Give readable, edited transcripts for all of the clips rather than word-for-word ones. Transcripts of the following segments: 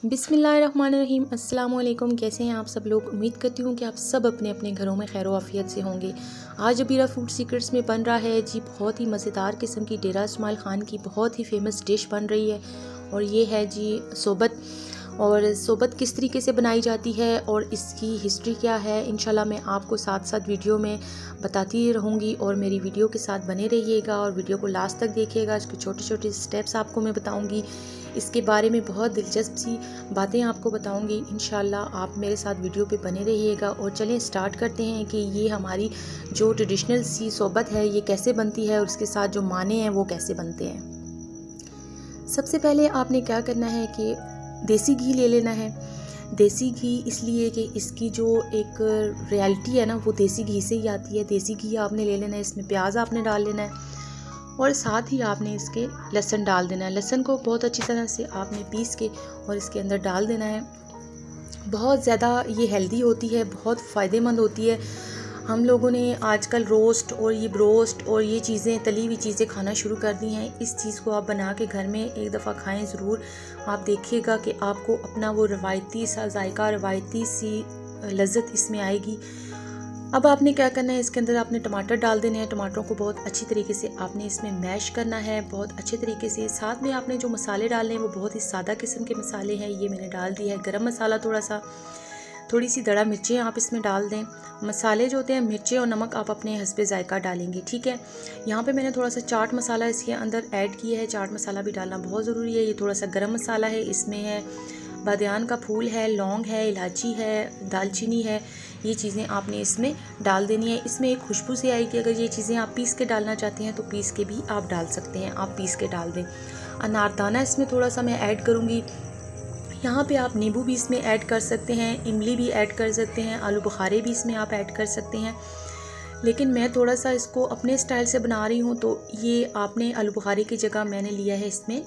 बिस्मिल्लाहिर्रहमानिर्रहीम। अस्सलाम वालेकुम। कैसे हैं आप सब लोग? उम्मीद करती हूँ कि आप सब अपने अपने घरों में खैर आफियत से होंगे। आज अबीरा फूड सीक्रेट्स में बन रहा है जी बहुत ही मज़ेदार किस्म की डेरा इस्माइल ख़ान की बहुत ही फेमस डिश बन रही है और ये है जी सोबत। और सोबत किस तरीके से बनाई जाती है और इसकी हिस्ट्री क्या है, इंशाल्लाह मैं आपको साथ साथ वीडियो में बताती रहूँगी और मेरी वीडियो के साथ बने रहिएगा और वीडियो को लास्ट तक देखिएगा। इसके छोटे छोटे स्टेप्स आपको मैं बताऊँगी, इसके बारे में बहुत दिलचस्प सी बातें आपको बताऊँगी। इंशाल्लाह आप मेरे साथ वीडियो पे बने रहिएगा। और चलें स्टार्ट करते हैं कि ये हमारी जो ट्रेडिशनल सी सोबत है ये कैसे बनती है और इसके साथ जो माने हैं वो कैसे बनते हैं। सबसे पहले आपने क्या करना है कि देसी घी ले लेना है। देसी घी इसलिए कि इसकी जो एक रियलिटी है ना वो देसी घी से ही आती है। देसी घी आपने ले लेना है, इसमें प्याज आपने डाल लेना है और साथ ही आपने इसके लहसुन डाल देना है। लहसुन को बहुत अच्छी तरह से आपने पीस के और इसके अंदर डाल देना है। बहुत ज़्यादा ये हेल्दी होती है, बहुत फ़ायदेमंद होती है। हम लोगों ने आजकल रोस्ट और ये ब्रोस्ट और ये चीज़ें तली हुई चीज़ें खाना शुरू कर दी हैं। इस चीज़ को आप बना के घर में एक दफ़ा खाएं ज़रूर। आप देखिएगा कि आपको अपना वो रवायती सा जायका, रवायती सी लज़्ज़त इसमें आएगी। अब आपने क्या करना है, इसके अंदर आपने टमाटर डाल देने हैं। टमाटरों को बहुत अच्छी तरीके से आपने इसमें मैश करना है, बहुत अच्छे तरीके से। साथ में आपने जो मसाले डालने हैं वो बहुत ही सादा किस्म के मसाले हैं। ये मैंने डाल दिया है गरम मसाला, थोड़ी सी दड़ा मिर्चें आप इसमें डाल दें। मसाले जो होते हैं मिर्चें और नमक आप अपने हस्बे जायका डालेंगे, ठीक है। यहाँ पे मैंने थोड़ा सा चाट मसाला इसके अंदर ऐड किया है। चाट मसाला भी डालना बहुत ज़रूरी है। ये थोड़ा सा गरम मसाला है, इसमें है बादियान का फूल है, लौंग है, इलायची है, दालचीनी है। ये चीज़ें आपने इसमें डाल देनी है। इसमें एक खुशबू से आएगी। अगर ये चीज़ें आप पीस के डालना चाहते हैं तो पीस के भी आप डाल सकते हैं, आप पीस के डाल दें। अनारदाना इसमें थोड़ा सा मैं ऐड करूँगी। यहाँ पे आप नींबू भी इसमें ऐड कर सकते हैं, इमली भी ऐड कर सकते हैं, आलू बुखारे भी इसमें आप ऐड कर सकते हैं। लेकिन मैं थोड़ा सा इसको अपने स्टाइल से बना रही हूँ, तो ये आपने आलू बुखारे की जगह मैंने लिया है इसमें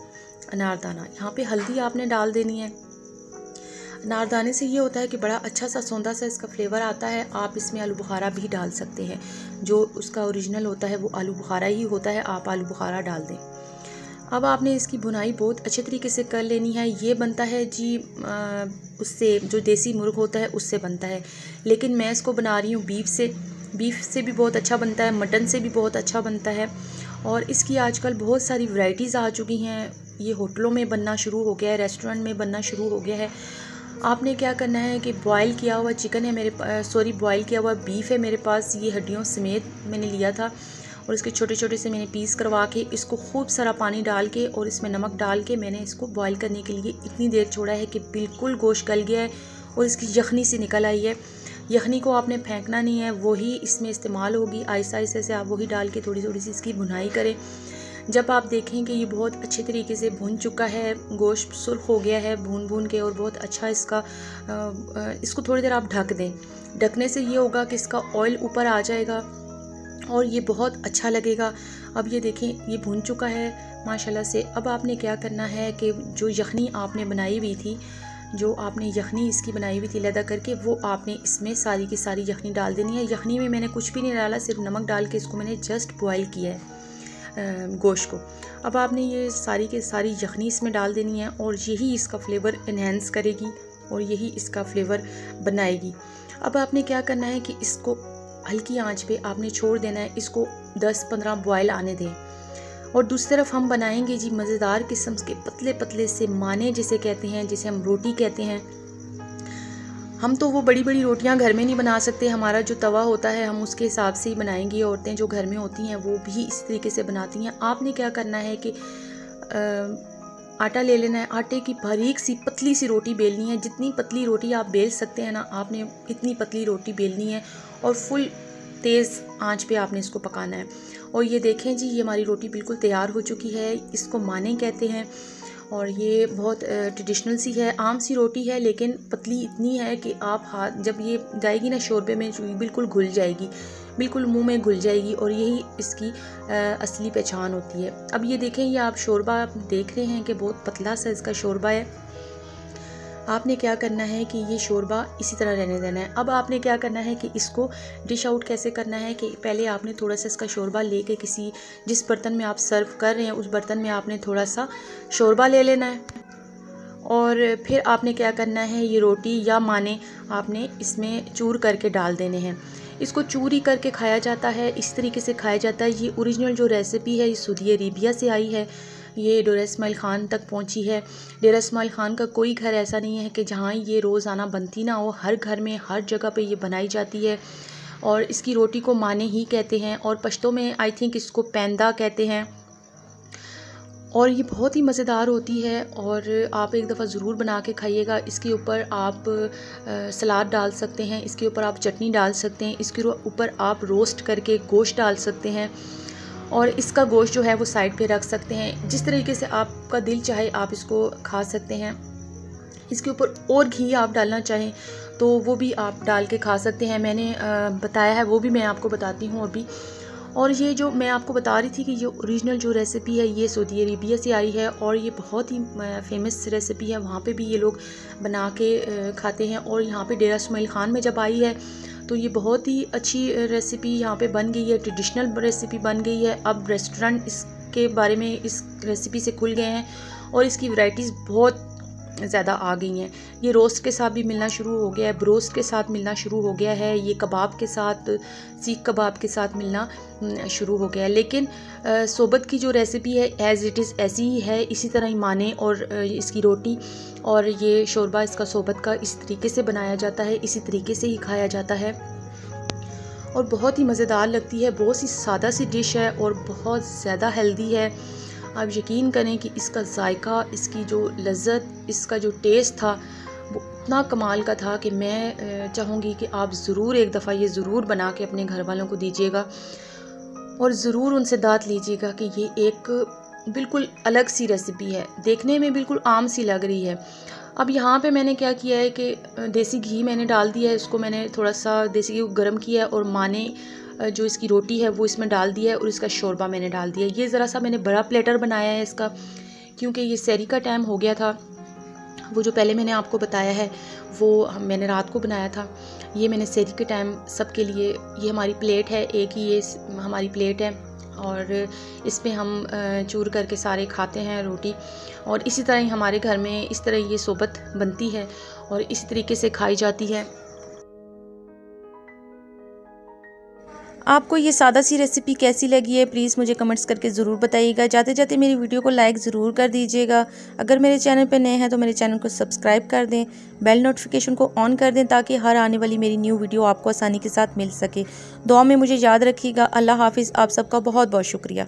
अनारदाना। यहाँ पे हल्दी आपने डाल देनी है। अनारदाने से ये होता है कि बड़ा अच्छा सा सौंधा सा इसका फ्लेवर आता है। आप इसमें आलू बुखारा भी डाल सकते हैं, जो उसका ओरिजिनल होता है वो आलू बुखारा ही होता है, आप आलू बुखारा डाल दें। अब आपने इसकी भुनाई बहुत अच्छे तरीके से कर लेनी है। ये बनता है जी उससे जो देसी मुर्ग होता है उससे बनता है, लेकिन मैं इसको बना रही हूँ बीफ से। बीफ से भी बहुत अच्छा बनता है, मटन से भी बहुत अच्छा बनता है। और इसकी आजकल बहुत सारी वैरायटीज़ आ चुकी हैं। ये होटलों में बनना शुरू हो गया है, रेस्टोरेंट में बनना शुरू हो गया है। आपने क्या करना है कि बॉयल किया हुआ चिकन है मेरे पास, बॉयल किया हुआ बीफ है मेरे पास। ये हड्डियों समेत मैंने लिया था और इसके छोटे छोटे से मैंने पीस करवा के इसको खूब सारा पानी डाल के और इसमें नमक डाल के मैंने इसको बॉईल करने के लिए इतनी देर छोड़ा है कि बिल्कुल गोश्त गल गया है और इसकी यखनी से निकल आई है। यखनी को आपने फेंकना नहीं है, वही इसमें इस्तेमाल होगी। आहिस्ता आहिस्ता से आप वही डाल के थोड़ी थोड़ी सी इसकी भुनाई करें। जब आप देखें कि ये बहुत अच्छे तरीके से भुन चुका है, गोश्त सुर्ख हो गया है भून भून के और बहुत अच्छा इसको थोड़ी देर आप ढक दें। ढकने से ये होगा कि इसका ऑयल ऊपर आ जाएगा और ये बहुत अच्छा लगेगा। अब ये देखें ये भुन चुका है माशाल्लाह से। अब आपने क्या करना है कि जो यखनी आपने बनाई हुई थी, जो आपने यखनी इसकी बनाई हुई थी लदा करके, वो आपने इसमें सारी की सारी यखनी डाल देनी है। यखनी में मैंने कुछ भी नहीं डाला, सिर्फ नमक डाल के इसको मैंने जस्ट बॉयल किया है गोश्त को। अब आपने ये सारी के सारी यखनी इसमें डाल देनी है और यही इसका फ्लेवर इन्हेंस करेगी और यही इसका फ्लेवर बनाएगी। अब आपने क्या करना है कि इसको हल्की आंच पे आपने छोड़ देना है, इसको 10-15 बॉयल आने दें। और दूसरी तरफ हम बनाएंगे जी मज़ेदार किस्म के पतले पतले से माने जिसे कहते हैं, जिसे हम रोटी कहते हैं। हम तो वो बड़ी बड़ी रोटियां घर में नहीं बना सकते, हमारा जो तवा होता है हम उसके हिसाब से ही बनाएंगे। औरतें जो घर में होती हैं वो भी इस तरीके से बनाती हैं। आपने क्या करना है कि आटा ले लेना है, आटे की बारीक सी पतली सी रोटी बेलनी है। जितनी पतली रोटी आप बेल सकते हैं ना, आपने इतनी पतली रोटी बेलनी है और फुल तेज़ आंच पे आपने इसको पकाना है। और ये देखें जी ये हमारी रोटी बिल्कुल तैयार हो चुकी है। इसको माने कहते हैं और ये बहुत ट्रेडिशनल सी है, आम सी रोटी है, लेकिन पतली इतनी है कि आप हाथ जब ये जाएगी ना शोरबे में बिल्कुल घुल जाएगी, बिल्कुल मुंह में घुल जाएगी और यही इसकी असली पहचान होती है। अब ये देखें ये आप शोरबा देख रहे हैं कि बहुत पतला सा इसका शोरबा है। आपने क्या करना है कि ये शोरबा इसी तरह रहने देना है। अब आपने क्या करना है कि इसको डिश आउट कैसे करना है कि पहले आपने थोड़ा सा इसका शोरबा लेके किसी जिस बर्तन में आप सर्व कर रहे हैं उस बर्तन में आपने थोड़ा सा शोरबा ले लेना है और फिर आपने क्या करना है, ये रोटी या माने आपने इसमें चूर करके डाल देने हैं। इसको चूरी करके खाया जाता है, इस तरीके से खाया जाता है। ये ओरिजिनल जो रेसिपी है ये सऊदी अरेबिया से आई है, ये डेरा इस्माइल ख़ान तक पहुंची है। डेरा इस्माइल ख़ान का कोई घर ऐसा नहीं है कि जहां ये रोज़ाना बनती ना हो, हर घर में हर जगह पे ये बनाई जाती है। और इसकी रोटी को माने ही कहते हैं और पश्तो में आई थिंक इसको पैंदा कहते हैं। और ये बहुत ही मज़ेदार होती है और आप एक दफ़ा ज़रूर बना के खाइएगा। इसके ऊपर आप सलाद डाल सकते हैं, इसके ऊपर आप चटनी डाल सकते हैं, इसके ऊपर आप रोस्ट करके गोश्त डाल सकते हैं और इसका गोश्त जो है वो साइड पे रख सकते हैं। जिस तरीके से आपका दिल चाहे आप इसको खा सकते हैं। इसके ऊपर और घी आप डालना चाहें तो वो भी आप डाल के खा सकते हैं। मैंने बताया है, वो भी मैं आपको बताती हूँ अभी। और ये जो मैं आपको बता रही थी कि ये ओरिजिनल जो रेसिपी है ये सऊदी अरेबिया से आई है और ये बहुत ही फेमस रेसिपी है। वहाँ पे भी ये लोग बना के खाते हैं और यहाँ पे डेरा इस्माइल ख़ान में जब आई है तो ये बहुत ही अच्छी रेसिपी यहाँ पे बन गई है, ट्रेडिशनल रेसिपी बन गई है। अब रेस्टोरेंट इसके बारे में इस रेसिपी से खुल गए हैं और इसकी वैरायटीज़ बहुत ज़्यादा आ गई हैं। ये रोस्ट के साथ भी मिलना शुरू हो गया है, ब्रोस्ट के साथ मिलना शुरू हो गया है, ये कबाब के साथ, सीख कबाब के साथ मिलना शुरू हो गया है। लेकिन सोबत की जो रेसिपी है एज़ इट इज़ ऐसी ही है, इसी तरह ही माने और इसकी रोटी और ये शोरबा इसका सोबत का इस तरीके से बनाया जाता है, इसी तरीके से ही खाया जाता है और बहुत ही मज़ेदार लगती है। बहुत सी सादा सी डिश है और बहुत ज़्यादा हेल्दी है। आप यकीन करें कि इसका जायका, इसकी जो लज़्ज़त, इसका जो टेस्ट था वो इतना कमाल का था कि मैं चाहूँगी कि आप ज़रूर एक दफ़ा ये ज़रूर बना के अपने घर वालों को दीजिएगा और ज़रूर उनसे दाद लीजिएगा कि ये एक बिल्कुल अलग सी रेसिपी है, देखने में बिल्कुल आम सी लग रही है। अब यहाँ पे मैंने क्या किया है कि देसी घी मैंने डाल दिया है, इसको मैंने थोड़ा सा देसी घी को गर्म किया है और माने जो इसकी रोटी है वो इसमें डाल दिया है और इसका शोरबा मैंने डाल दिया है। ये ज़रा सा मैंने बड़ा प्लेटर बनाया है इसका, क्योंकि ये सहरी का टाइम हो गया था। वो जो पहले मैंने आपको बताया है वो मैंने रात को बनाया था। ये मैंने सहरी के टाइम सबके लिए, ये हमारी प्लेट है, एक ही ये हमारी प्लेट है और इस पे हम चूर करके सारे खाते हैं रोटी। और इसी तरह ही हमारे घर में इस तरह ये सोबत बनती है और इसी तरीके से खाई जाती है। आपको ये सादा सी रेसिपी कैसी लगी है प्लीज़ मुझे कमेंट्स करके ज़रूर बताइएगा। जाते जाते मेरी वीडियो को लाइक ज़रूर कर दीजिएगा। अगर मेरे चैनल पर नए हैं तो मेरे चैनल को सब्सक्राइब कर दें, बेल नोटिफिकेशन को ऑन कर दें ताकि हर आने वाली मेरी न्यू वीडियो आपको आसानी के साथ मिल सके। दुआ में मुझे याद रखिएगा। अल्लाह हाफिज़। आप सबका बहुत बहुत शुक्रिया।